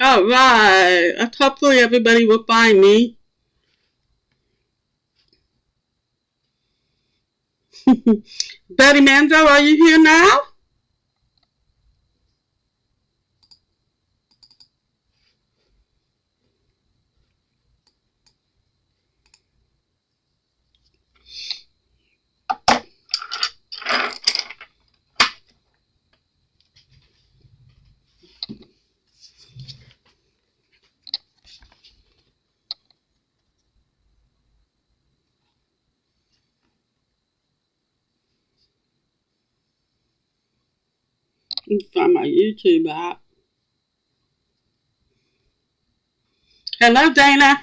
All right. Hopefully everybody will find me. Betty Manzo, are you here now? Let me find my YouTube app. Hello, Dana.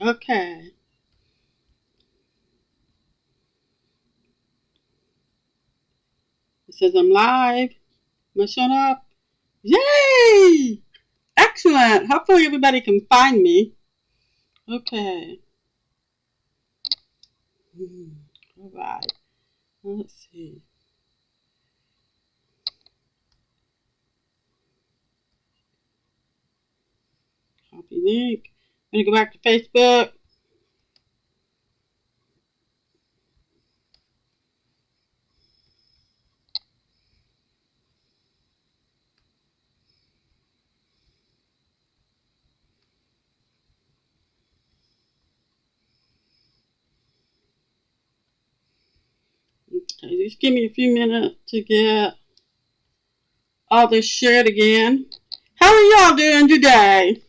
Okay. It says I'm live. Am I showing up? Yay! Excellent. Hopefully everybody can find me. Okay. All right. Let's see. Copy link. I'm going to go back to Facebook. Okay, just give me a few minutes to get all this shared again. How are y'all doing today?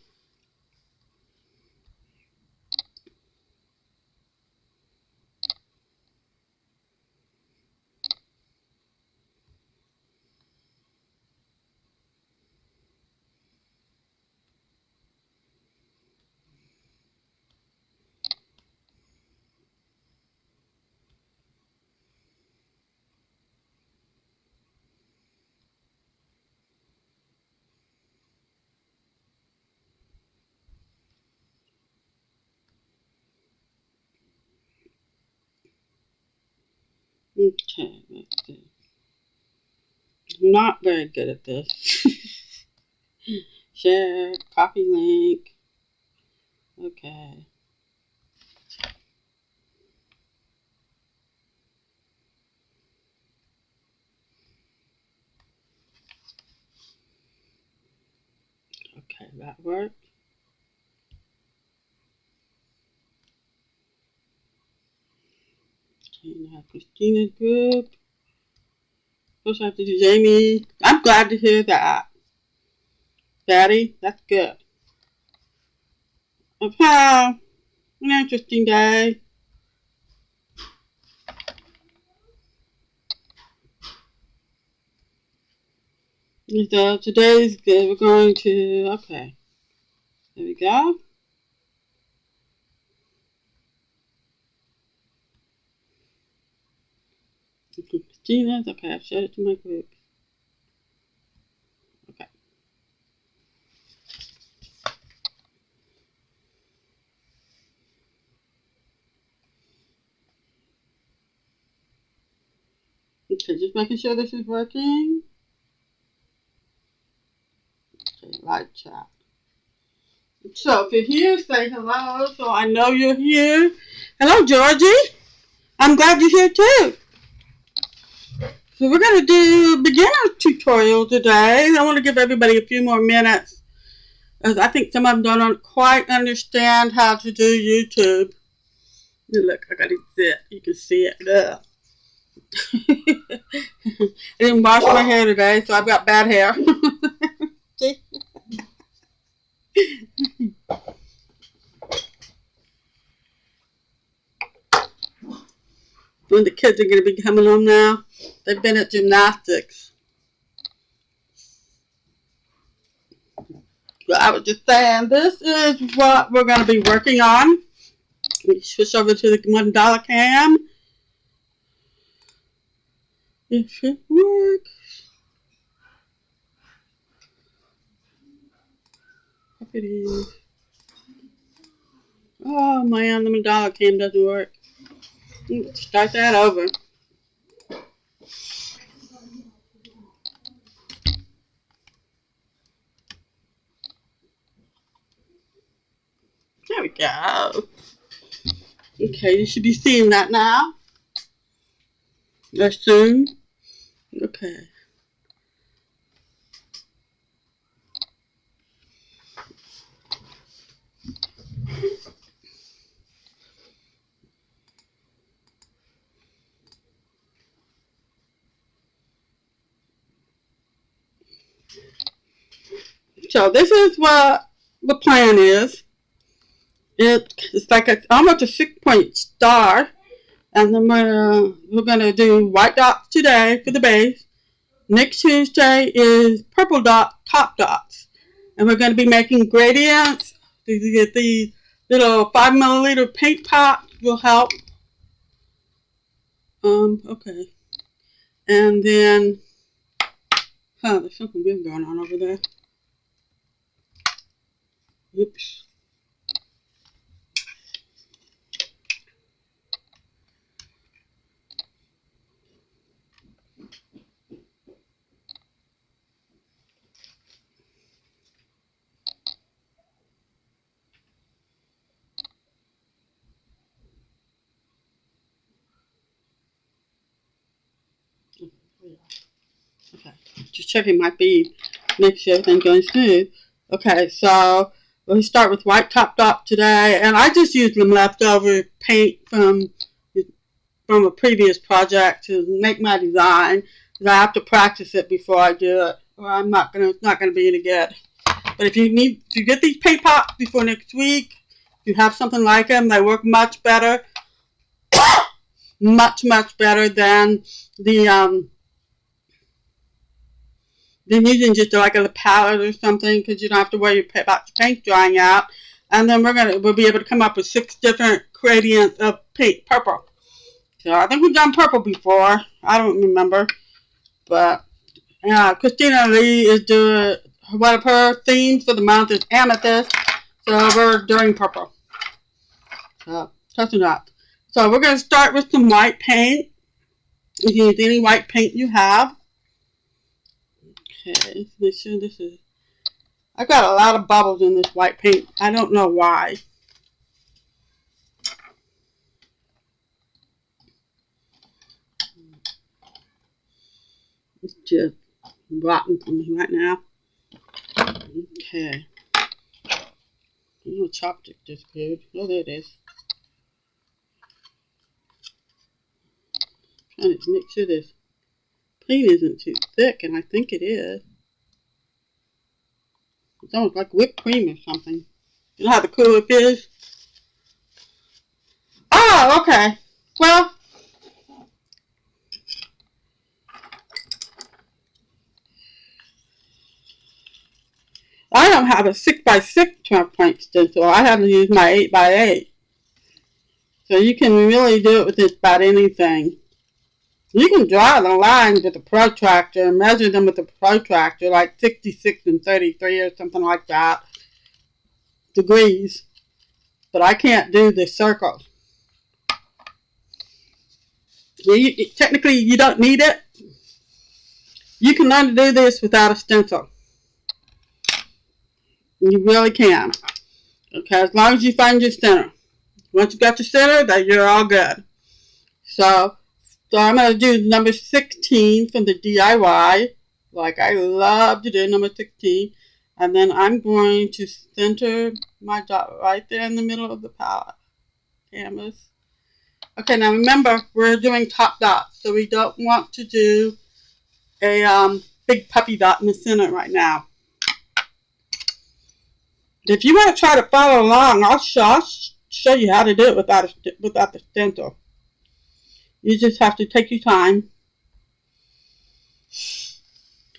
Okay, let's see. I'm not very good at this. Share, copy link. Okay. Okay, that worked. Okay, now Christina's group. First I have to do Jamie. I'm glad to hear that. Patty, that's good. Okay, an interesting day. So today's good. We're going to, okay. There we go. Christina's, okay, I've shared it to my group. Okay. Okay, just making sure this is working. Okay, live chat. So if you're here, say hello so I know you're here. Hello, Georgie. I'm glad you're here too. So we're going to do beginner tutorial today. I want to give everybody a few more minutes, as I think some of them don't quite understand how to do YouTube. Look, I got it zip. You can see it. Ugh. I didn't wash my hair today, so I've got bad hair. See? When the kids are going to be coming home now, they've been at gymnastics. But I was just saying, this is what we're going to be working on. Let me switch over to the Mandala cam. It should work. Oh man, the Mandala cam doesn't work. Let's start that over. go. Okay, you should be seeing that now. Or soon. Okay. So this is what the plan is. It's like almost a 6-point star. And then we're gonna do white dots today for the base. Next Tuesday is purple top dots. And we're gonna be making gradients. These little 5 milliliter paint pots will help. Okay. And then, there's something weird going on over there. Oops. Okay, just checking my feed, make sure everything's going smooth. Okay, so we'll start with white top dot today, and I just used some leftover paint from a previous project to make my design. I have to practice it before I do it, or it's not gonna be any good. But if you get these paint pots before next week, if you have something like them, they work much better, much better than than using just like a palette or something, because you don't have to worry about your paint drying out. And then we'll be able to come up with 6 different gradients of paint purple. So I think we've done purple before. I don't remember, but Christina Lee is doing one of her themes for the month is amethyst, so we're doing purple. So touching up. So we're going to start with some white paint. You can use any white paint you have. Okay, make sure this is. I've got a lot of bubbles in this white paint. I don't know why. It's just rotten for me right now. Okay. Oh, chopstick disappeared. Oh, there it is. Trying to make sure this paint isn't too thick, and I think it is. It's almost like whipped cream or something. You know how the cool it is? Oh, okay. Well, I don't have a 6x6 12-point stencil. I have to use my 8x8. So you can really do it with just about anything. You can draw the lines with a protractor and measure them with a protractor, like 66 and 33 or something like that, degrees. But I can't do the circles. Technically, you don't need it. You can learn to do this without a stencil. You really can. Okay, as long as you find your center. Once you got your center, then you're all good. So I'm going to do number 16 from the DIY. Like I love to do number 16. And then I'm going to center my dot right there in the middle of the palette canvas. Okay, now remember, we're doing top dots. So we don't want to do a big puppy dot in the center right now. If you want to try to follow along, I'll show you how to do it without the stencil. You just have to take your time.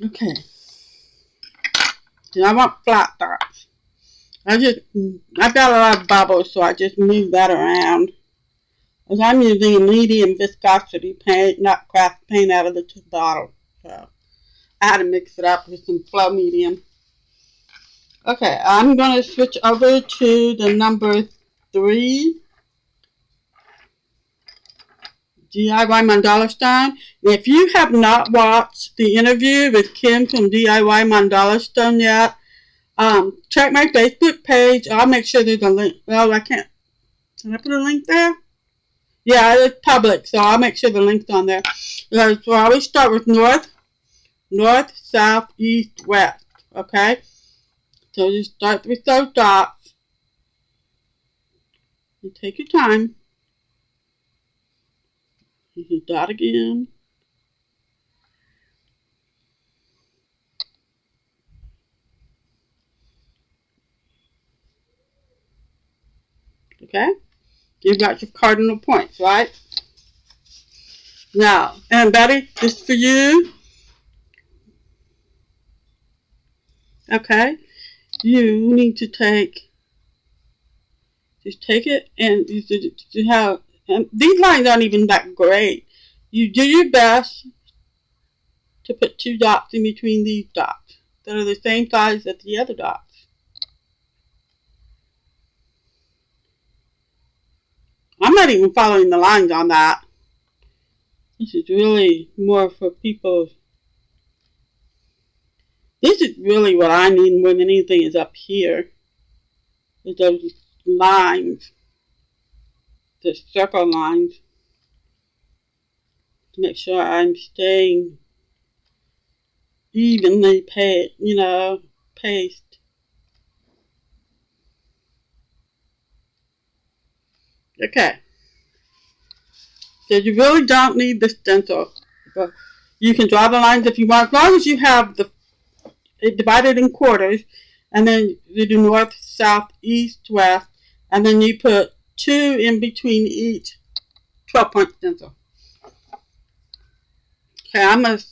Okay. And I want flat dots. I've got a lot of bubbles, so I just move that around. Because I'm using a medium viscosity paint, not craft paint out of the bottle. So I had to mix it up with some flow medium. Okay, I'm going to switch over to the number 3 DIY Mandala Stone. If you have not watched the interview with Kim from DIY Mandala Stone yet, Check my Facebook page. I'll make sure there's a link. Well, I can't. Can I put a link there? Yeah, it's public, so I'll make sure the link's on there. So I always start with north, south, east, west. Okay? So you start with those dots. You take your time. You can dot again. Okay? You've got your cardinal points, right? Now, and Betty, this is for you. Okay? You need to just take it and you have, and these lines aren't even that great. You do your best to put 2 dots in between these dots that are the same size as the other dots. I'm not even following the lines on that. This is really more for people. This is really what I need more than anything is up here. Is those lines. The circle lines. To make sure I'm staying evenly paced. Okay. So you really don't need the stencil. But you can draw the lines if you want, as long as you have it divided in quarters, and then you do north, south, east, west, and then you put 2 in between each 12-point stencil. Okay, I'm going to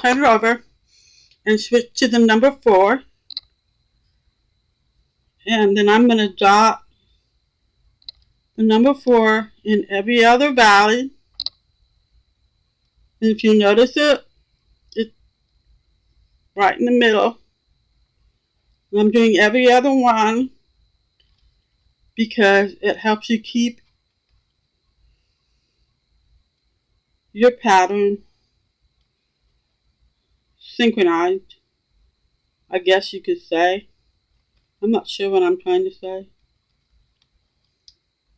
turn it over and switch to the number 4. And then I'm going to dot the number 4 in every other valley. And if you notice it's right in the middle. And I'm doing every other one because it helps you keep your pattern synchronized, I guess you could say. I'm not sure what I'm trying to say.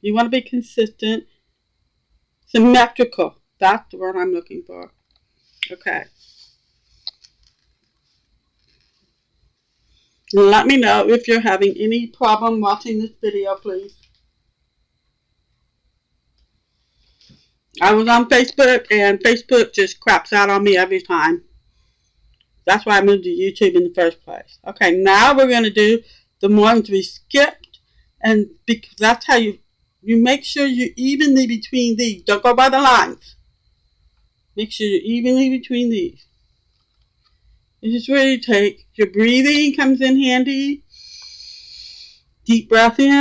You want to be consistent, symmetrical. That's the word I'm looking for. Okay. Let me know if you're having any problem watching this video, please. I was on Facebook, and Facebook just craps out on me every time. That's why I moved to YouTube in the first place. Okay, now we're going to do the ones we skipped, and because that's how you make sure you're evenly between these. Don't go by the lines. Make sure you're evenly between these. This is where you take your breathing comes in handy. Deep breath in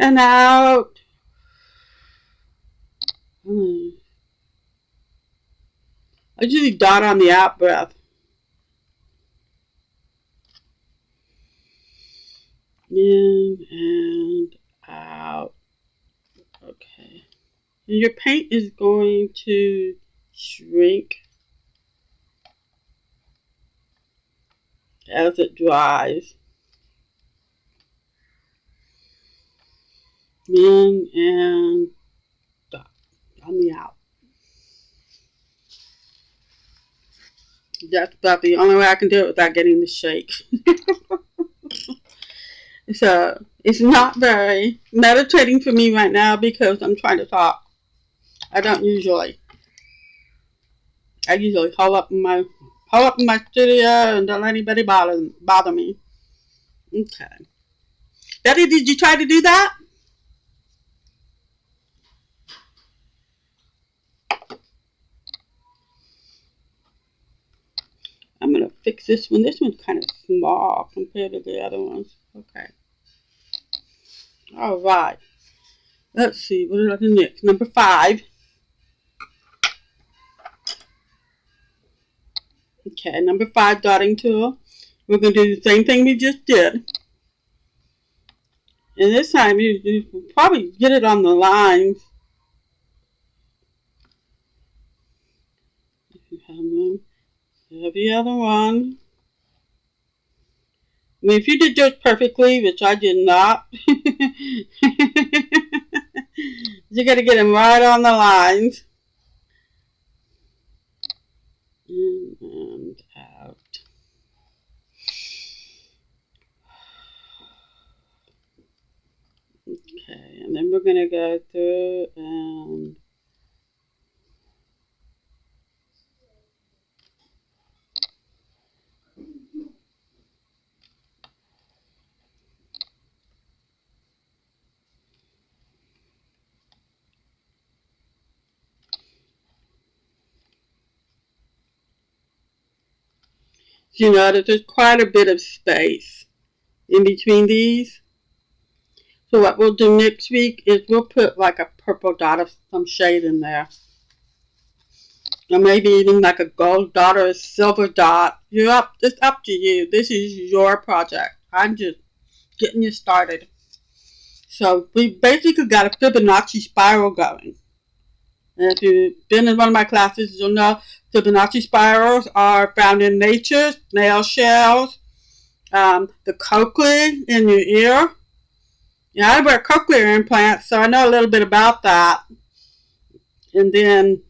and out. I usually dot on the out breath. In and out. Okay. And your paint is going to shrink as it dries. In and dot on the out. That's about the only way I can do it without getting the shake. So, it's not very meditating for me right now because I'm trying to talk. I don't usually. I usually hole up in my studio and don't let anybody bother me. Okay. Betty, did you try to do that? I'm going to fix this one. This one's kind of small compared to the other ones. Okay. All right. Let's see. What did I do next? Number 5. Okay, number 5 dotting tool. We're going to do the same thing we just did. And this time you probably get it on the lines. If you have them. Every other one. I mean, if you did yours perfectly, which I did not, you got to get them right on the lines. In and out. Okay, and then we're going to go through and you know that there's quite a bit of space in between these. So what we'll do next week is we'll put like a purple dot of some shade in there. Or maybe even like a gold dot or a silver dot. It's up to you. This is your project. I'm just getting you started. So we basically got a Fibonacci spiral going. And if you've been in one of my classes, you'll know Fibonacci spirals are found in nature, snail shells, the cochlea in your ear. Yeah, I wear cochlear implants, so I know a little bit about that. And then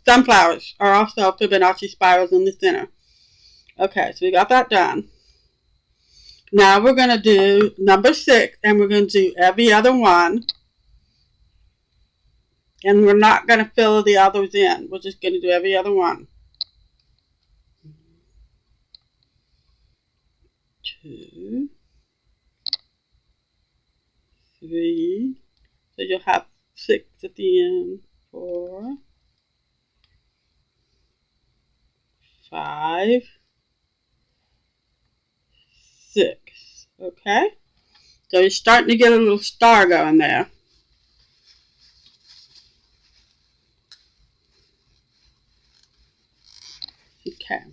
sunflowers are also Fibonacci spirals in the center. Okay, so we got that done. Now we're going to do number 6, and we're going to do every other one. And we're not going to fill the others in. We're just going to do every other one. 2, 3. So you'll have 6 at the end. 4, 5, 6. Okay? So you're starting to get a little star going there. Okay.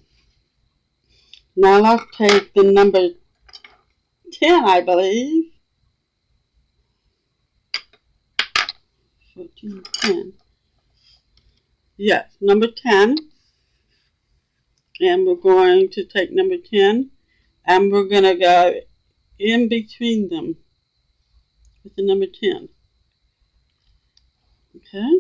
Now let's take the number 10, I believe. 14, 10. Yes, number 10. And we're going to take number 10 and we're going to go in between them with the number 10. Okay?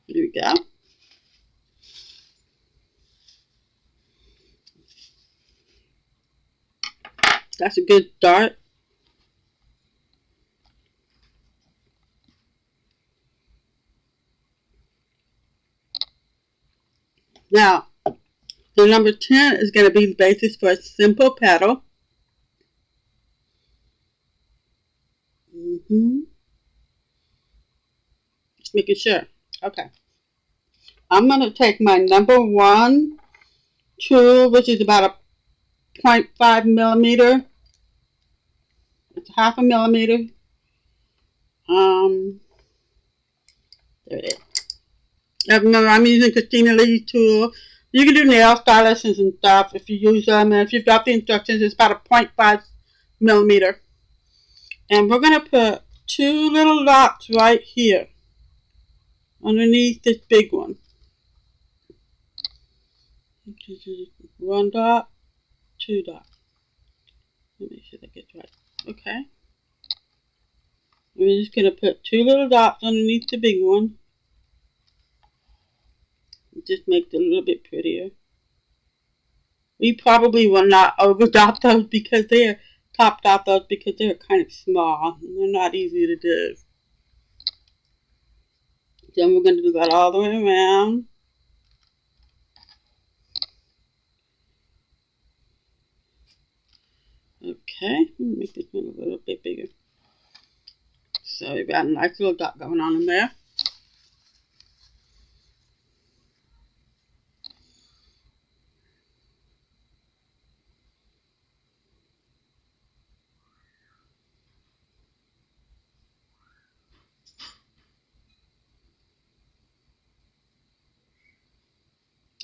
There we go. That's a good start. Now, the number 10 is going to be the basis for a simple petal. Just making sure. Okay. I'm going to take my number 1 tool, which is about a 0.5 millimeter. It's half a millimeter. There it is. Remember, I'm using Christina Lee's tool. You can do nail styluses and stuff if you use them. And if you've got the instructions, it's about a 0.5 millimeter. And we're going to put 2 little dots right here underneath this big one. 1 dot, 2 dots. Let me make sure that gets right. Okay. We're just going to put 2 little dots underneath the big one. Just make it a little bit prettier. We probably will not overdot those because they're top dot those because they're kind of small and they're not easy to do. Then we're going to do that all the way around. Okay, let me make this one a little bit bigger. So we've got a nice little dot going on in there.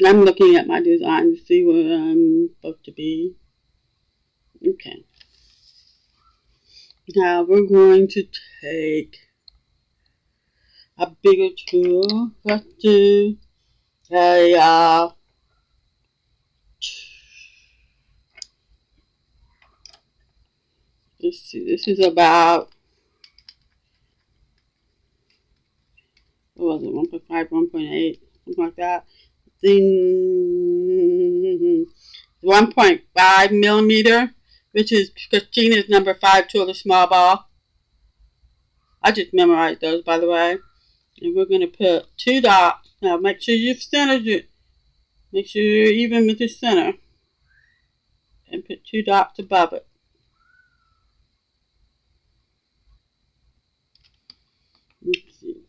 I'm looking at my design to see where I'm supposed to be. Okay. Now we're going to take a bigger tool. Let's do a let's see, this is about, what was it, 1.5, 1.8, something like that. Then 1.5 millimeter, which is Christina's number 5 tool, the small ball. I just memorized those, by the way. And we're going to put 2 dots. Now make sure you've centered it. Make sure you're even with the center. And put 2 dots above it. Let's see.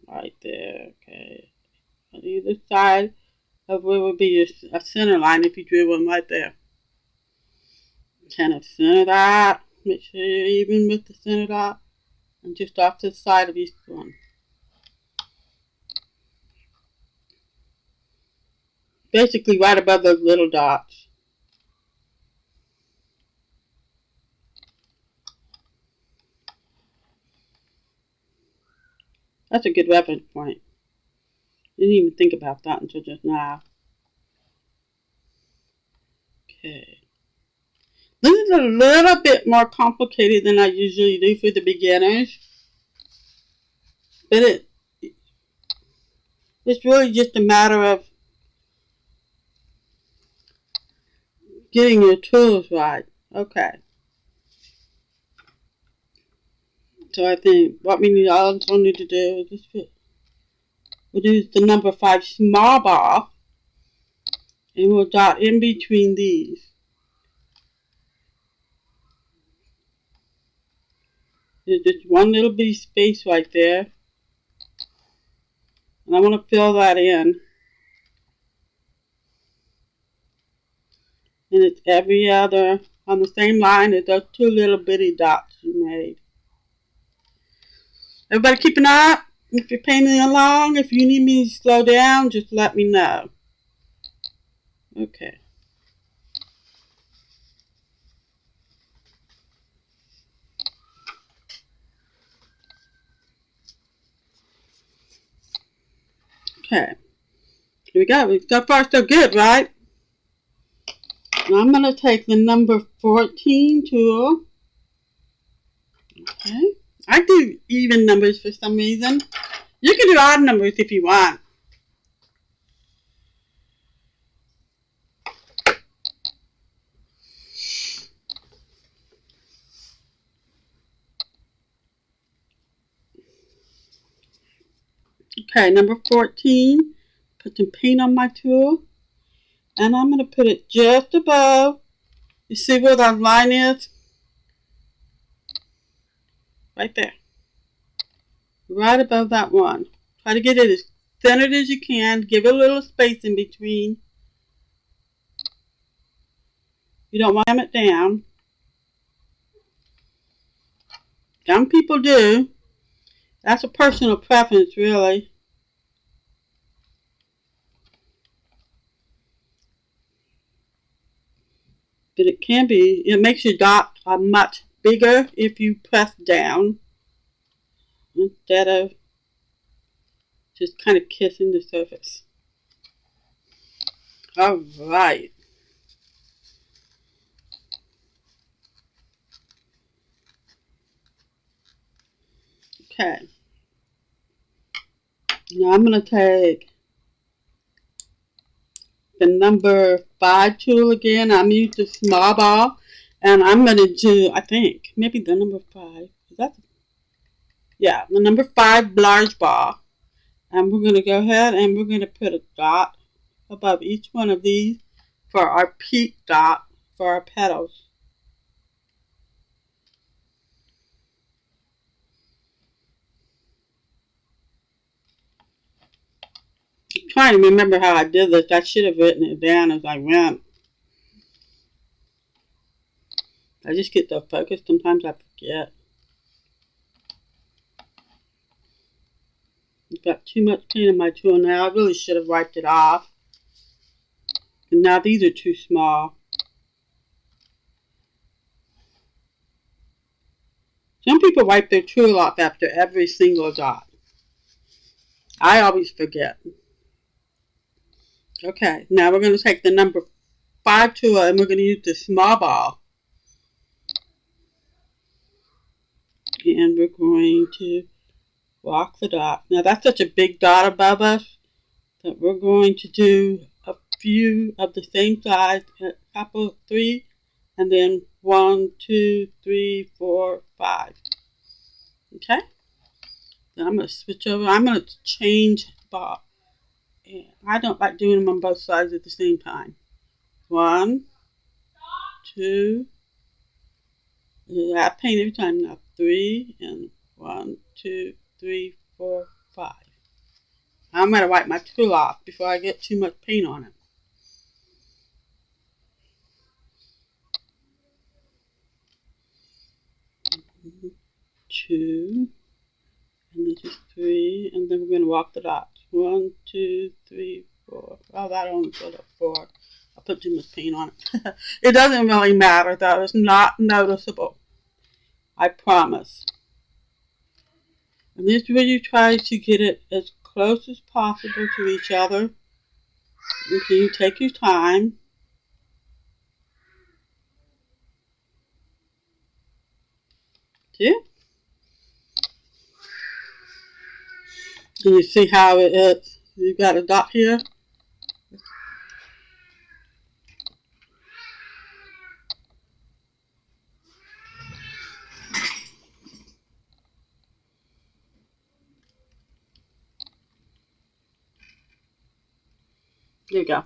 Right there, okay. On either side of where would be a center line if you drew one right there. Kind of center that. Make sure you're even with the center dot. And just off to the side of each one. Basically right above those little dots. That's a good reference point. Didn't even think about that until just now. Okay. This is a little bit more complicated than I usually do for the beginners. But it's really just a matter of getting your tools right. Okay. So I think what we also need to do is just we'll use the number 5 small ball. And we'll dot in between these. There's just one little bitty space right there. And I want to fill that in. And it's every other, on the same line as those 2 little bitty dots you made. Everybody keeping up? If you're painting along, if you need me to slow down, just let me know. Okay. Okay. Here we go. So far so good, right? Now I'm going to take the number 14 tool. Okay. I do even numbers for some reason. You can do odd numbers if you want. Okay, number 14. Put some paint on my tool. And I'm going to put it just above. You see where that line is? Right there. Right above that one. Try to get it as centered as you can. Give it a little space in between. You don't want to jam it down. Some people do. That's a personal preference, really. But it can be, it makes your dots much bigger if you press down instead of just kind of kissing the surface. All right. Okay. Now I'm going to take the number 5 tool again. I'm using the small ball. And I'm going to do, I think, maybe the number 5. Is that? Yeah, the number 5 large ball. And we're going to go ahead and we're going to put a dot above each one of these for our peak dot for our petals. I'm trying to remember how I did this. I should have written it down as I went. I just get so focused, sometimes I forget. Got too much paint on my tool now. I really should have wiped it off. And now these are too small. Some people wipe their tool off after every single dot. I always forget. Okay, now we're going to take the number 5 tool and we're going to use the small ball. And we're going to walk the dot. Now that's such a big dot above us that we're going to do a few of the same size, a couple, 3, and then 1, 2, 3, 4, 5. Okay? Then I'm going to switch over. I'm going to change ball. I don't like doing them on both sides at the same time. 1, 2, I paint every time now. 3, and 1, 2, 3, 4, 5. I'm going to wipe my tool off before I get too much paint on it. Two, and this is 3, and then we're going to walk the dots. 1, 2, 3, 4. Oh, that only filled up 4. I put too much paint on it. It doesn't really matter, though. It's not noticeable. I promise. And this is where you try to get it as close as possible to each other. Okay, you take your time. See? And you see how it is. You've got a dot here. There you go.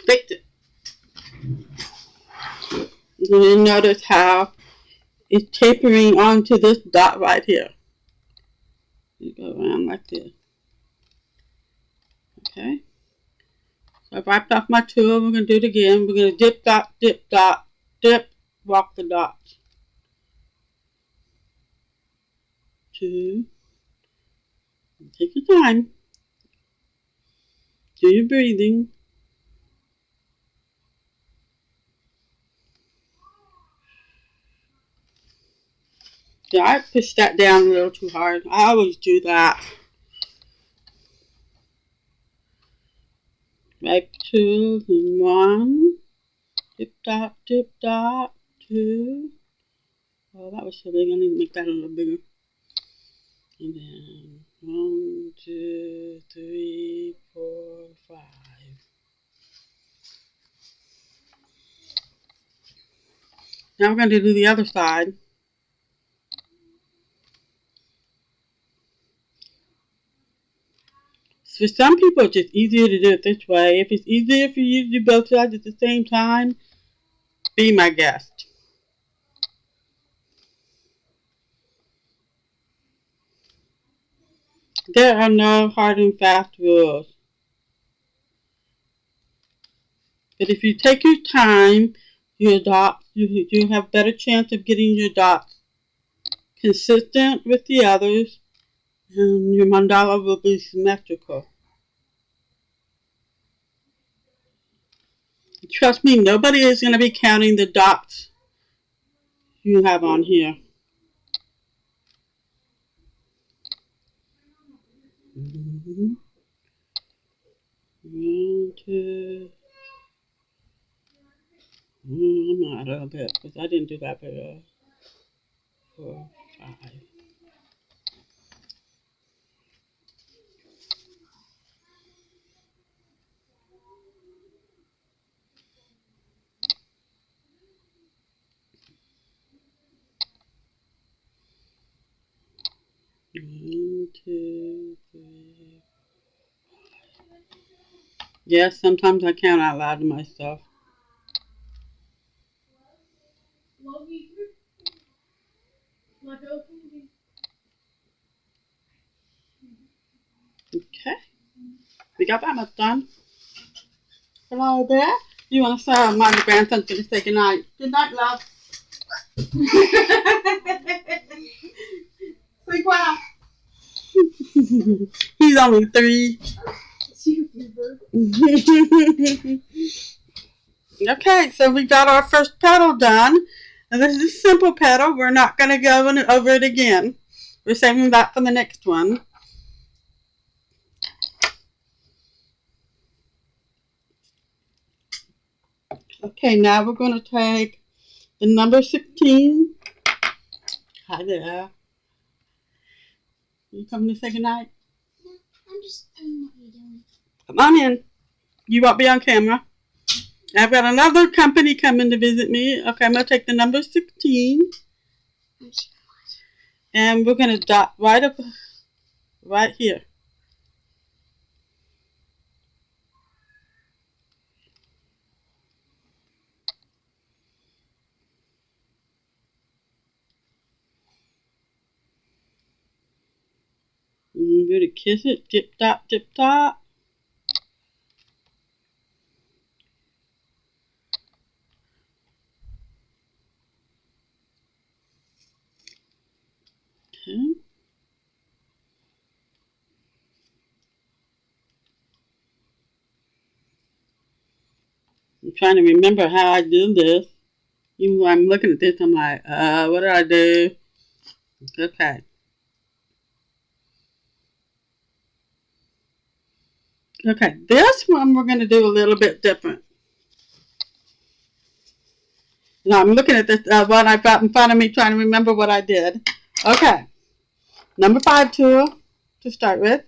Fixed it. You notice how it's tapering onto this dot right here. You go around like this. Okay. So I've wiped off my tool. We're going to do it again. We're going to dip, dot, dip, dot, dip, walk the dots. 2. Take your time. Do your breathing. Yeah, I pushed that down a little too hard. I always do that. Make 2 and 1. Dip, dot, 2. Oh, that was so big. I need to make that a little bigger. And then 1, 2, 3, 4, 5. Now we're going to do the other side. For some people, it's just easier to do it this way. If it's easier for you to do both sides at the same time, be my guest. There are no hard and fast rules. But if you take your time, you'll have a better chance of getting your dots consistent with the others, and your mandala will be symmetrical. Trust me, nobody is going to be counting the dots you have on here. Mm-hmm. 1, 2. I'm not a little bit because I didn't do that very well. 4, 5. One, 2, 3, 5. Yes, sometimes I count out loud to myself. Okay, we got that much done. Hello there. You want to say my grandson's going to say good night. Good night, love. Sleep well. He's only 3. Okay, so we got our first petal done. And this is a simple petal. We're not going to go over it again. We're saving that for the next one. Okay, now we're going to take the number 16. Hi there. You coming to say goodnight? No, I'm just telling what you're doing. Come on in. You won't be on camera. I've got another company coming to visit me. Okay, I'm going to take the number 16. And we're going to dot right up, right here. I'm going to kiss it, dip, dot, dip, dot. Okay. I'm trying to remember how I did this. Even though I'm looking at this, I'm like, what did I do? Okay. Okay, this one we're going to do a little bit different. Now I'm looking at this one I've got in front of me, trying to remember what I did. Okay. Number 5 tool to start with.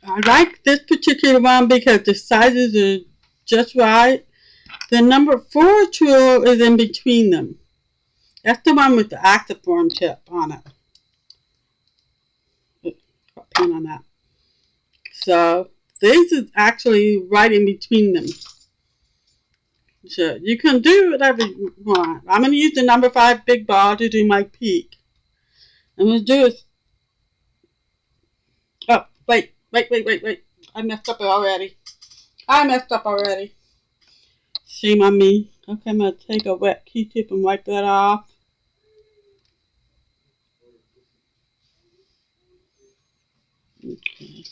I like this particular one because the sizes are just right. The number 4 tool is in between them. That's the one with the actiform tip on it. Got a pin on that. So this is actually right in between them. So you can do whatever you want. I'm going to use the number 5 big ball to do my peak. I'm going to do it. Oh, wait. I messed up already. Shame on me. Okay, I'm going to take a wet Q-tip and wipe that off. Okay.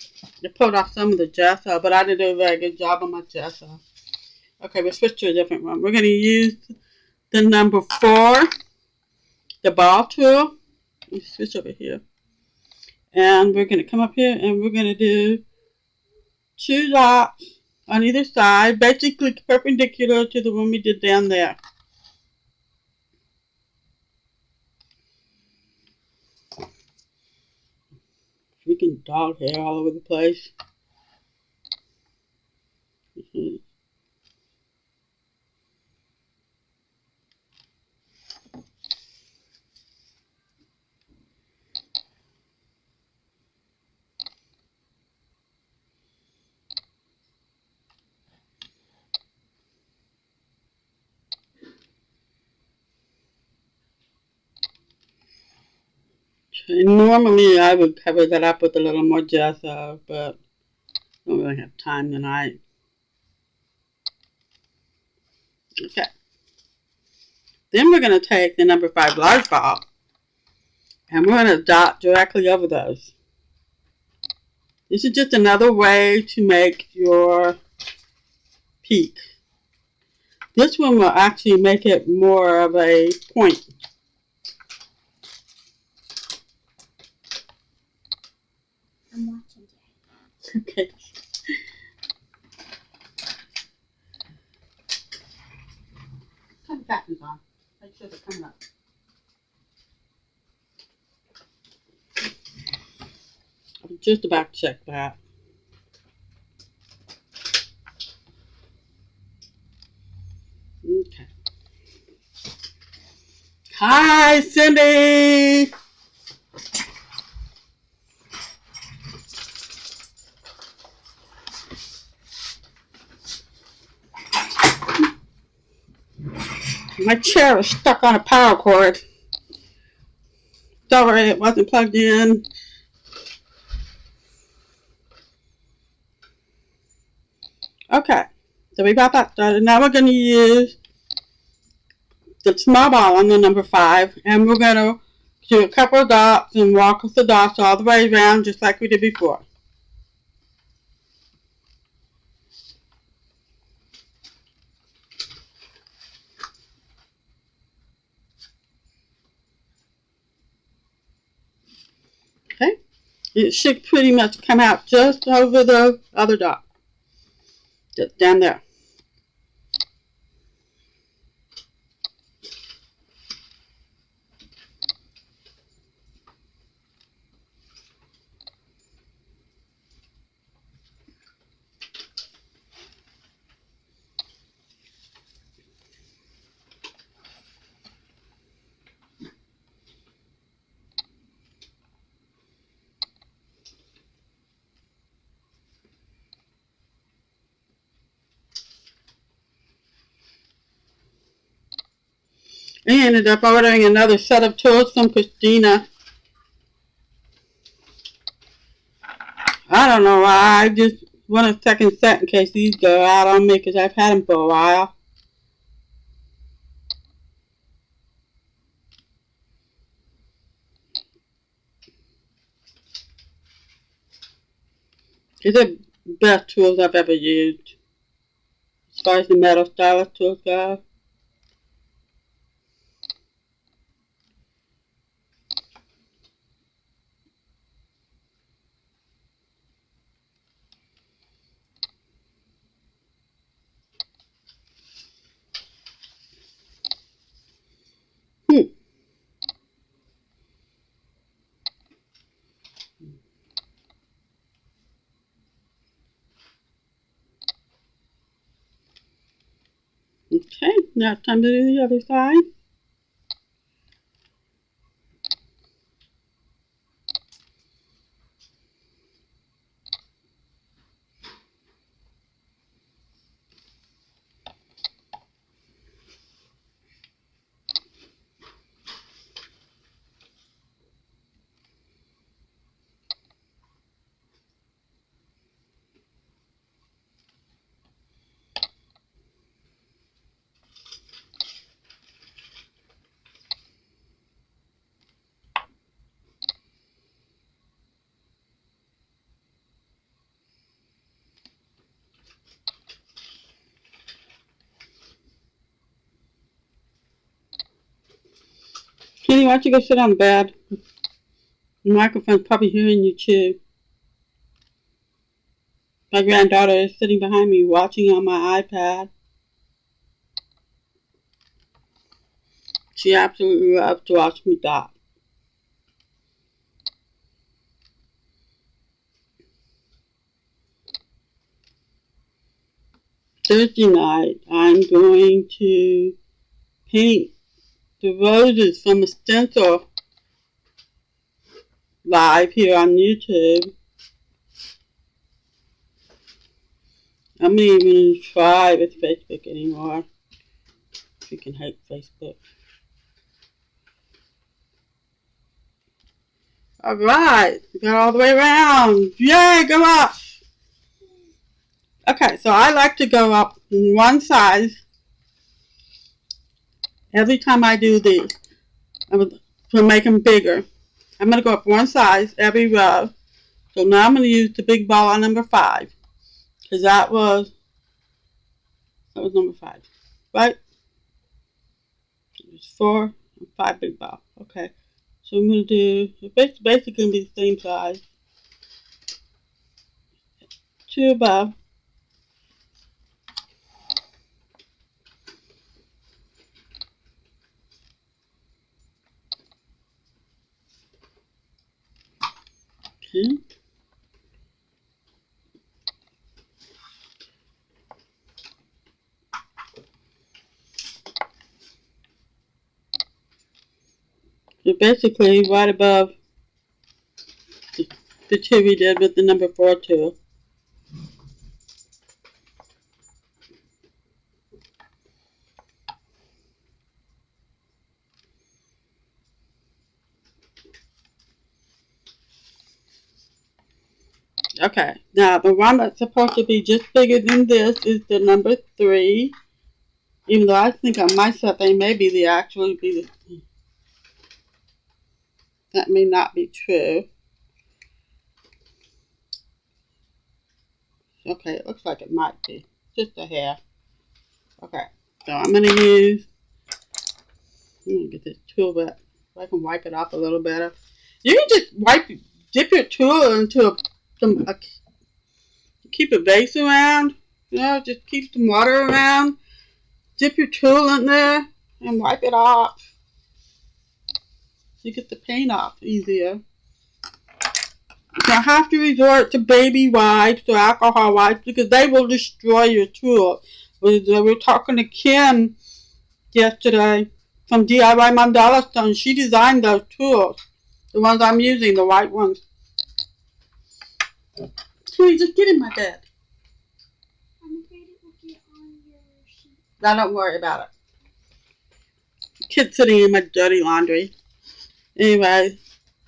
I pulled off some of the gesso, but I didn't do a very good job on my gesso. Okay, we'll switch to a different one. We're going to use the number 4, the ball tool. Let me switch over here. And we're going to come up here and we're going to do 2 dots on either side, basically perpendicular to the one we did down there. Freaking dog hair all over the place. Normally I would cover that up with a little more gesso, but I don't really have time tonight. Okay. Then we're going to take the number 5 large ball and we're going to dot directly over those. This is just another way to make your peak. This one will actually make it more of a point. I'm watching you. Okay. Turn the buttons on. Make sure they're coming up. I was just about to check that. Okay. Hi, Cindy! My chair is stuck on a power cord. Sorry, it wasn't plugged in. Okay, So we got that started. Now we're going to use the small ball on the number 5, and we're going to do a couple of dots and walk with the dots all the way around just like we did before. Okay, it should pretty much come out just over the other dot, just down there. I ended up ordering another set of tools from Christina. I don't know why. I just want a second set in case these go out on me because I've had them for a while. These are the best tools I've ever used as far as the metal stylus tools go. Okay, now it's time to do the other side. Kenny, why don't you go sit on the bed? The microphone's probably hearing you chew. My granddaughter is sitting behind me watching on my iPad. She absolutely loves to watch me dot. Thursday night, I'm going to paint the roses from a stencil live here on YouTube. I'm not even going to try with Facebook anymore. Freaking hate Facebook. Alright, got all the way around. Yay, go up! Okay, so I like to go up one size every time I do these. To make them bigger. I'm going to go up one size every row. So now I'm going to use the big ball on number 5. Because that was number 5. Right? It was 4 and 5 big ball. Okay. So I'm going to do, it's basically going to be the same size. 2 above. Okay. So basically right above the 2 we did with the number 4 tool. Okay, now the one that's supposed to be just bigger than this is the number 3. Even though I think on my set they may be the actually be the, that may not be true. Okay, it looks like it might be. Just a hair. Okay, so I'm going to use, I'm going to get this tool wet so I can wipe it off a little better. You can just dip your tool into keep a base around. You know, just keep some water around. Dip your tool in there and wipe it off. You get the paint off easier. You don't have to resort to baby wipes or alcohol wipes because they will destroy your tool. We were talking to Kim yesterday from DIY Mandala Stone. She designed those tools. The ones I'm using, the white ones. Please, just get in my bed. I'm afraid it will get on your sheet. Now don't worry about it. Kid's sitting in my dirty laundry. Anyway,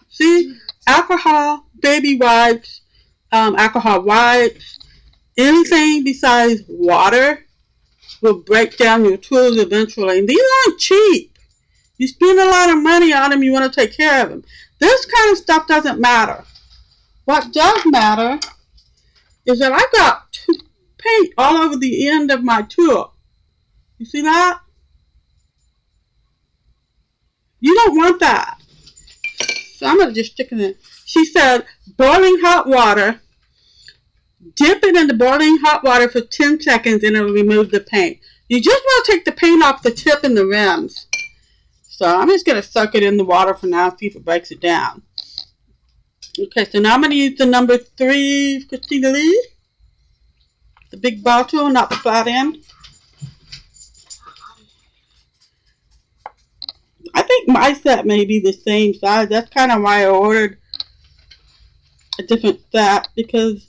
see? Alcohol, baby wipes, alcohol wipes, anything besides water will break down your tools eventually. And these aren't cheap. You spend a lot of money on them, you want to take care of them. This kind of stuff doesn't matter. What does matter is that I got paint all over the end of my tool. You see that? You don't want that. So I'm going to just stick it in. She said, boiling hot water, dip it in the boiling hot water for 10 seconds and it'll remove the paint. You just want to take the paint off the tip and the rims. So I'm just going to soak it in the water for now, see if it breaks it down. Okay, so now I'm going to use the number 3 Christina Lee. The big ball tool, not the flat end. I think my set may be the same size. That's kind of why I ordered a different set, because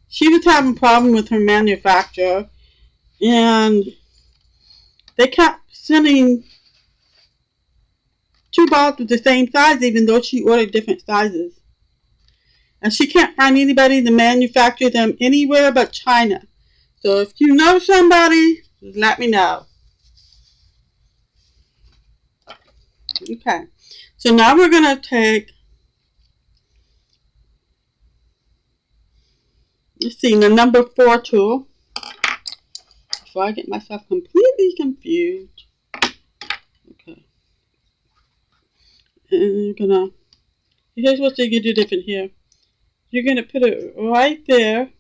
she was having a problem with her manufacturer and they kept sending 2 balls with the same size even though she ordered different sizes. And she can't find anybody to manufacture them anywhere but China. So if you know somebody, just let me know. Okay, so now we're going to take, let's see, the number 4 tool. Before I get myself completely confused. Okay. And you're going to, here's what you're going to do different here. You're going to put it right there.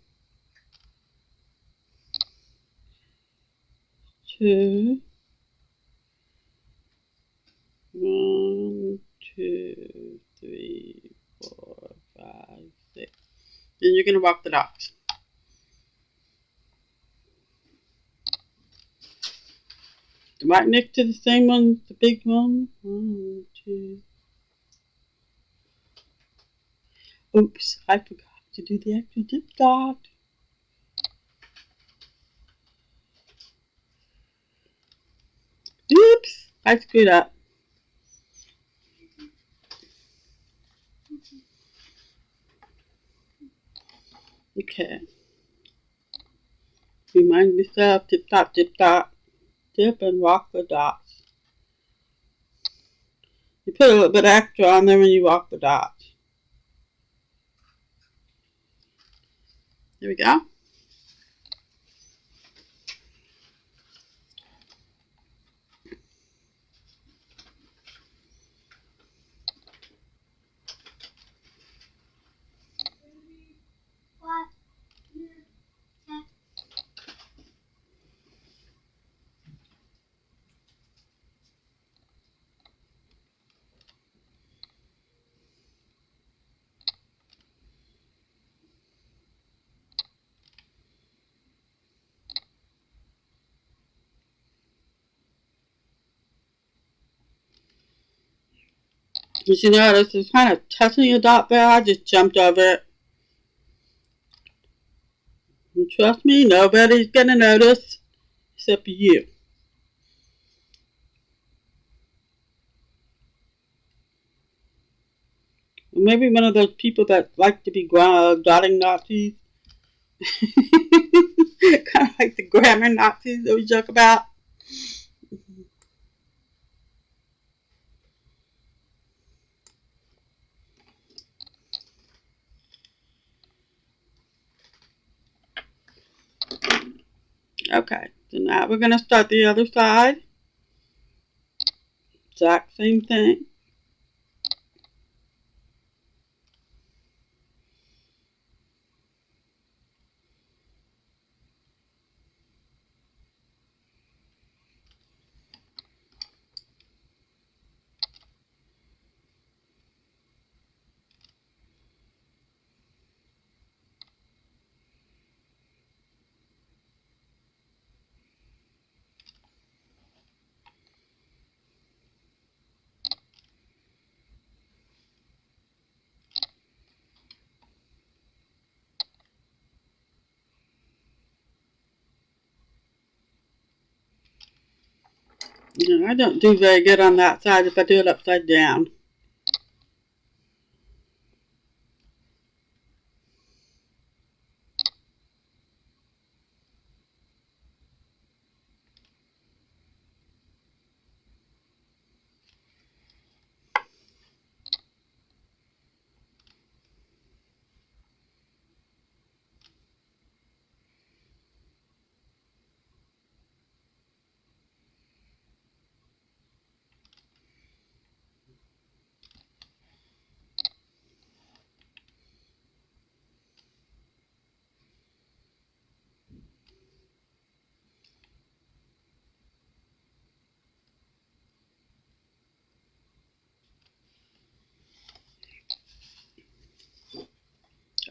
2. 1, 2, 3, 4, 5, 6. And you're going to walk the dots. Right next to the same one, the big one. 1, 2. Oops, I forgot to do the extra dip dot. Oops, I screwed up. Okay. Remind yourself, dip dot, dip and walk the dots. You put a little bit extra on there when you walk the dots. There we go. What? As you notice, it's kind of touching a dot there. I just jumped over it. And trust me, nobody's going to notice except for you. maybe one of those people that like to be dotting Nazis. Kind of like the grammar Nazis that we joke about. Okay, so now we're going to start the other side. Exact same thing. No, I don't do very good on that side if I do it upside down.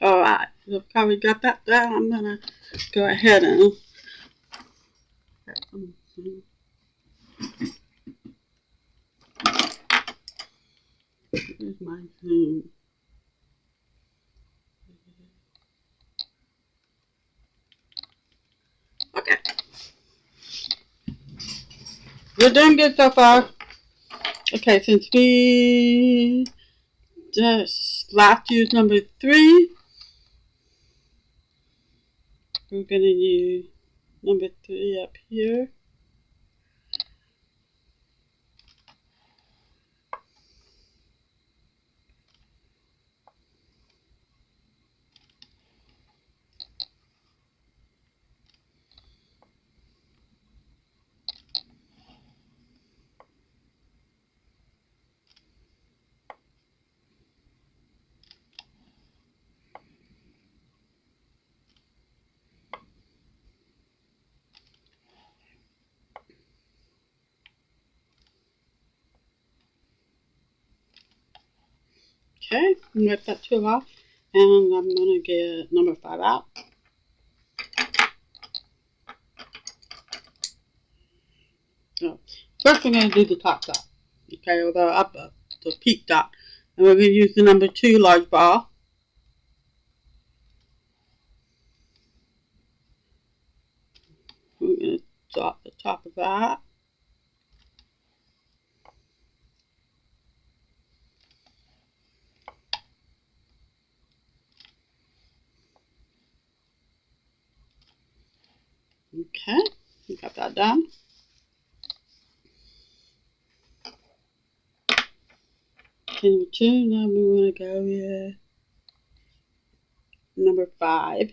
Alright, so how we got that down, I'm going to go ahead and here's my zoom. Okay. We're doing good so far. Okay, since we just last used number 3, we're going to use number 3 up here. Okay, rip that 2 off, and I'm going to get number 5 out. So, first we're going to do the top dot, okay, or the peak dot, and we're going to use the number 2 large ball. We're going to dot the top of that. Okay, we got that done. Number 2, now we want to go with number 5,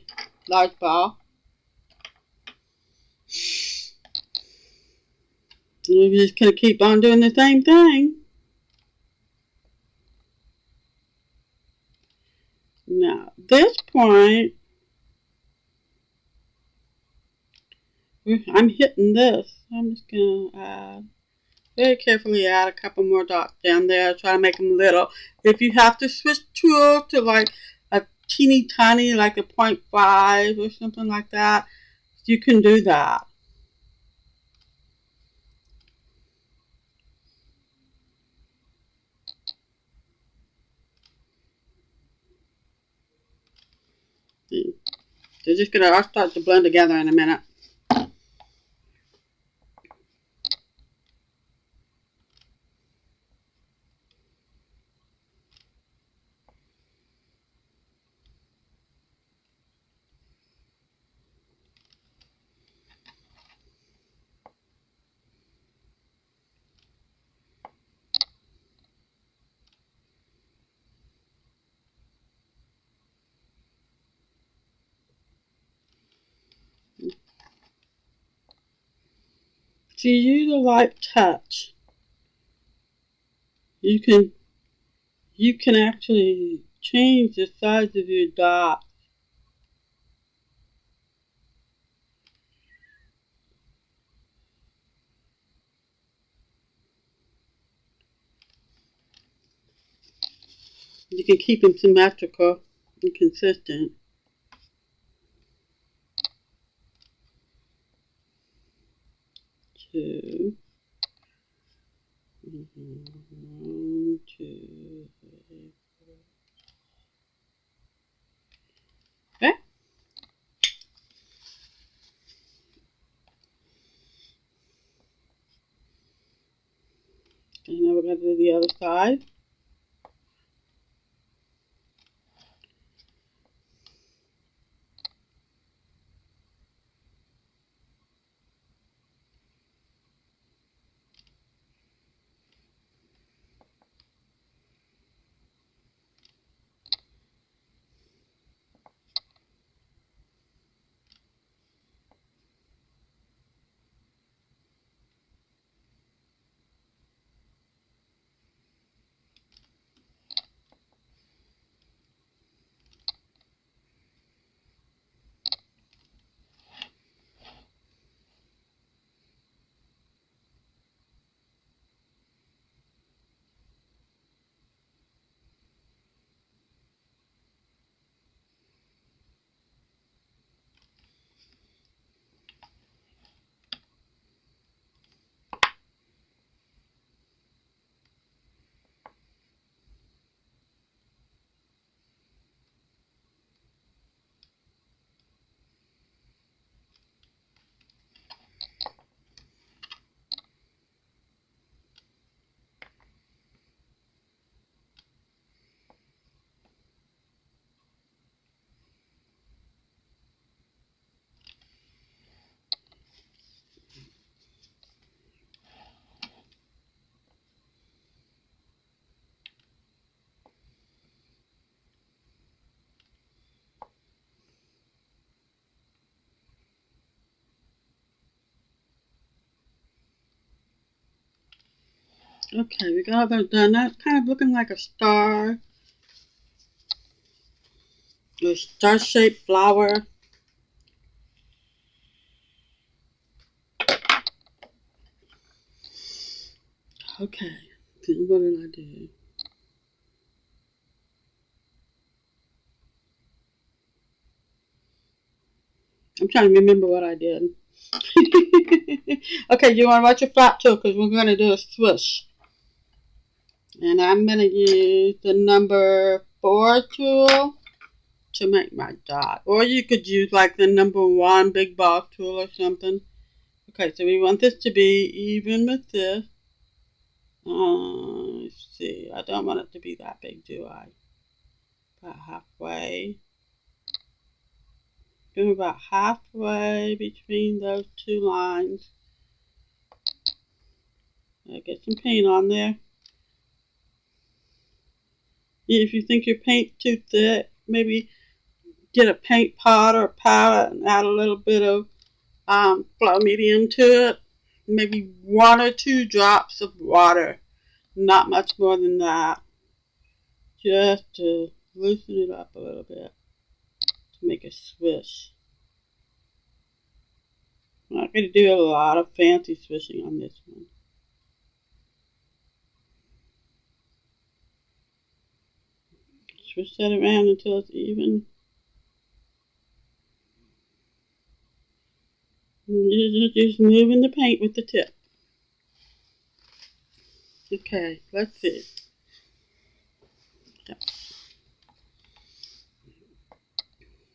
large ball. And we're just going to keep on doing the same thing. Now, at this point, I'm hitting this. I'm just going to add, very carefully add a couple more dots down there. Try to make them little. If you have to switch tools to like a teeny tiny, like a 0.5 or something like that, you can do that. They're just going to all start to blend together in a minute. If you use a light touch, you can actually change the size of your dot. You can keep them symmetrical and consistent. Two. One, two, three, four. Okay. And now we're going to do the other side. Okay, we got all that done. That's kind of looking like a star. A star-shaped flower. Okay, then what did I do? I'm trying to remember what I did. Okay, you want to watch your flat tool because we're going to do a swoosh. And I'm going to use the number 4 tool to make my dot. Or you could use like the number 1 big boss tool or something. Okay, so we want this to be even with this. Let's see, I don't want it to be that big, do I? About halfway. Go about halfway between those two lines. I'll get some paint on there. If you think your paint's too thick, maybe get a paint pot or a palette and add a little bit of flow medium to it. Maybe 1 or 2 drops of water. Not much more than that. Just to loosen it up a little bit. To make a swish. I'm not going to do a lot of fancy swishing on this one. Swish that around until it's even. You're just moving the paint with the tip. Okay, let's see.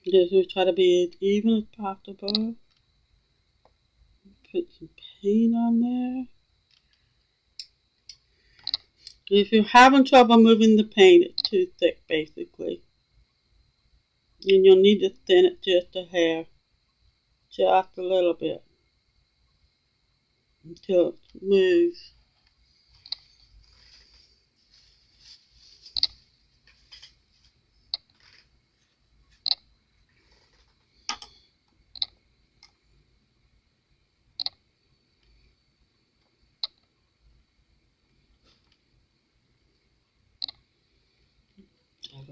Just try to be as even as possible. Put some paint on there. If you're having trouble moving the paint, it's too thick basically. And you'll need to thin it just a hair. Just a little bit. Until it moves.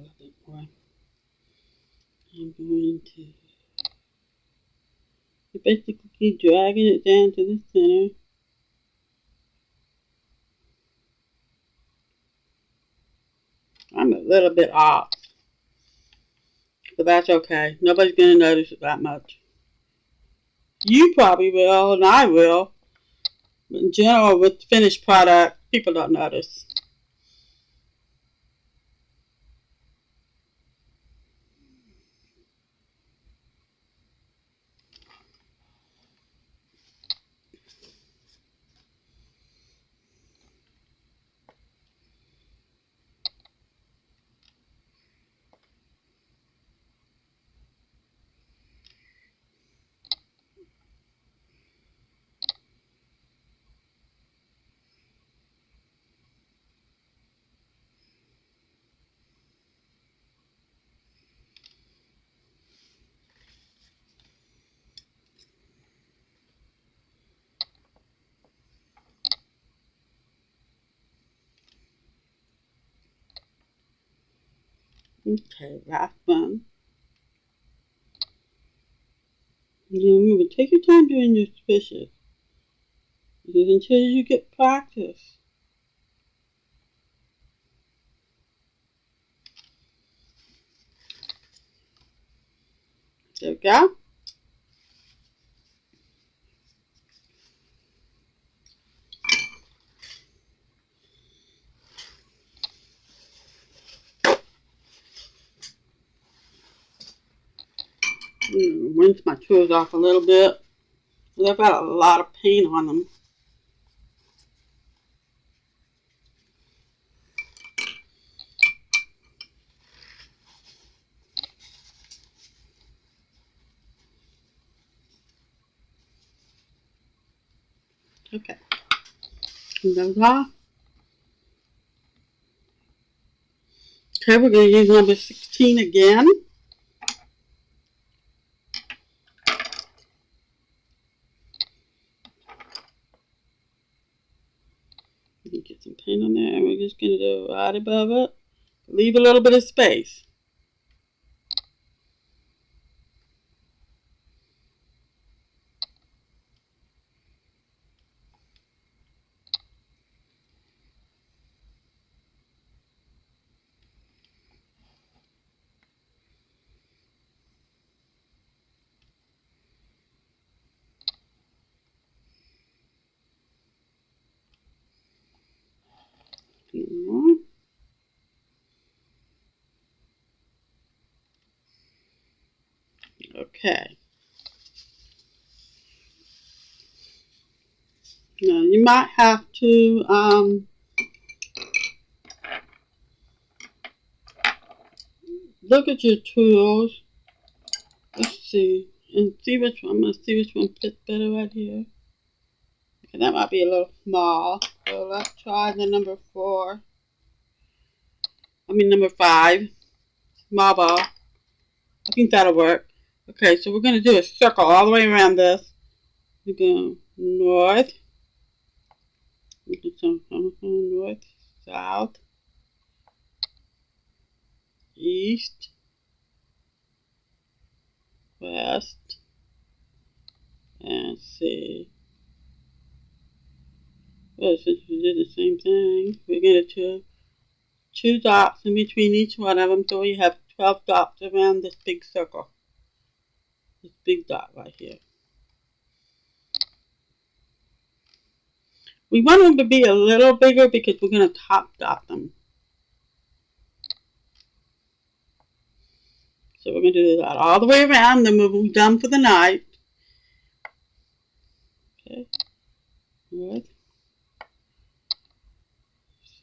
little bit more. I'm going to basically keep dragging it down to the center. I'm a little bit off, but that's okay. Nobody's going to notice it that much. You probably will, and I will. But in general, with the finished product, people don't notice. Okay, last one. Remember, take your time doing your swishes. Because until you get practice. There we go. Rinse my tools off a little bit. They've got a lot of paint on them. Okay. Clean those off. Okay, we're going to use number 16 again. Get some paint on there, and we're just going to do right above it. Leave a little bit of space. Okay. Now you might have to look at your tools. Let's see. And see which one. I'm going to see which one fits better right here. Okay, that might be a little small. So let's try the number 5. Small ball. I think that'll work. Okay, so we're going to do a circle all the way around this. We're going north. North, south, east, west, and see. Well, since we did the same thing, we're going to do 2 dots in between each one of them, so we have 12 dots around this big circle. This big dot right here. We want them to be a little bigger because we're going to top dot them. So we're going to do that all the way around, then we'll be done for the night. Okay. North,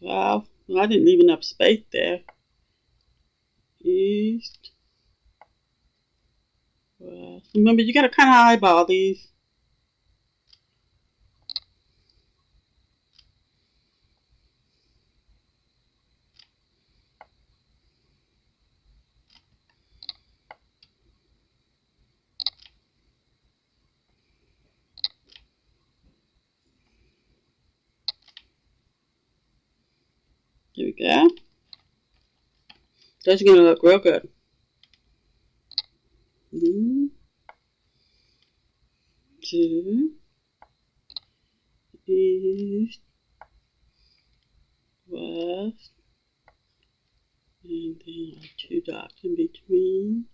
south. Well, I didn't leave enough space there. East, west. Remember, you got to kind of eyeball these. There we go. That's going to look real good. 1, 2, east, west, and then 2 dots in between.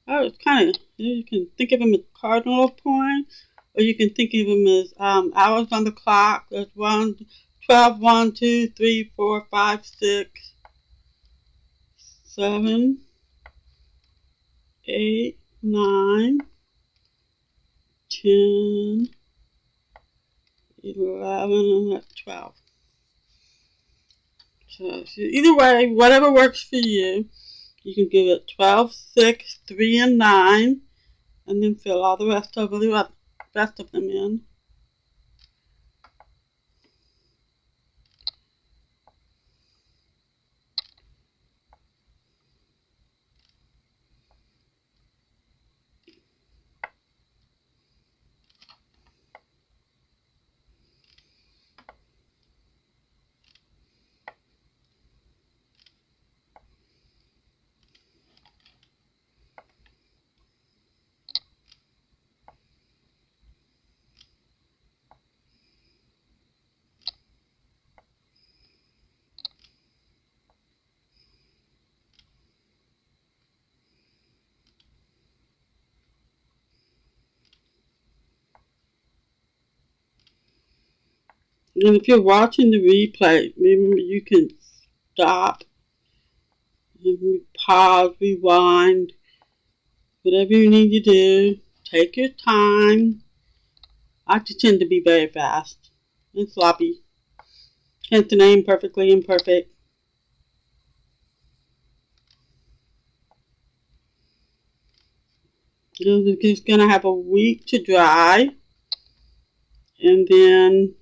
Oh, it's kind of, you can think of them as cardinal points, or you can think of them as hours on the clock. There's 12, 1, 2, 3, 4, 5, 6, 7, 8, 9, 10, 11, and that's 12. So either way, whatever works for you, you can give it 12, 6, 3, and 9, and then fill all the rest of them in. And if you're watching the replay, remember you can stop, pause, rewind, whatever you need to do. Take your time. I just tend to be very fast and sloppy. Hence the name Perfectly Imperfect. You're just going to have a week to dry, and then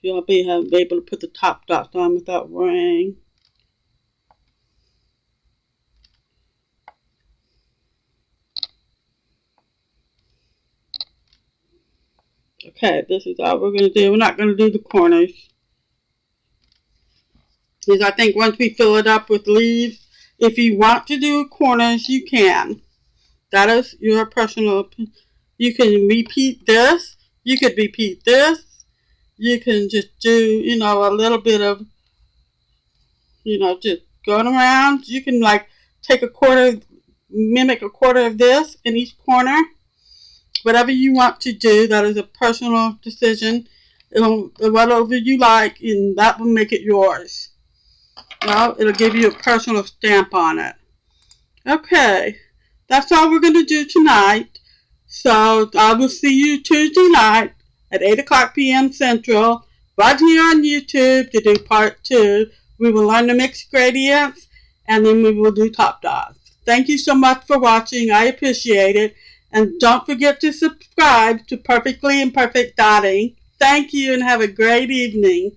you'll be able to put the top dots on without worrying. Okay, this is all we're going to do. We're not going to do the corners, because I think once we fill it up with leaves, if you want to do corners, you can. That is your personal opinion. You can repeat this. You could repeat this. You can just do, a little bit of, just going around. You can take mimic a quarter of this in each corner. Whatever you want to do, that is a personal decision. Whatever you like, and that will make it yours. Well, it'll give you a personal stamp on it. Okay, that's all we're going to do tonight. So I will see you Tuesday night at 8 o'clock p.m. Central, right here on YouTube to do part 2. We will learn to mix gradients, and then we will do top dots. Thank you so much for watching. I appreciate it. And don't forget to subscribe to Perfectly Imperfect Dotting. Thank you and have a great evening.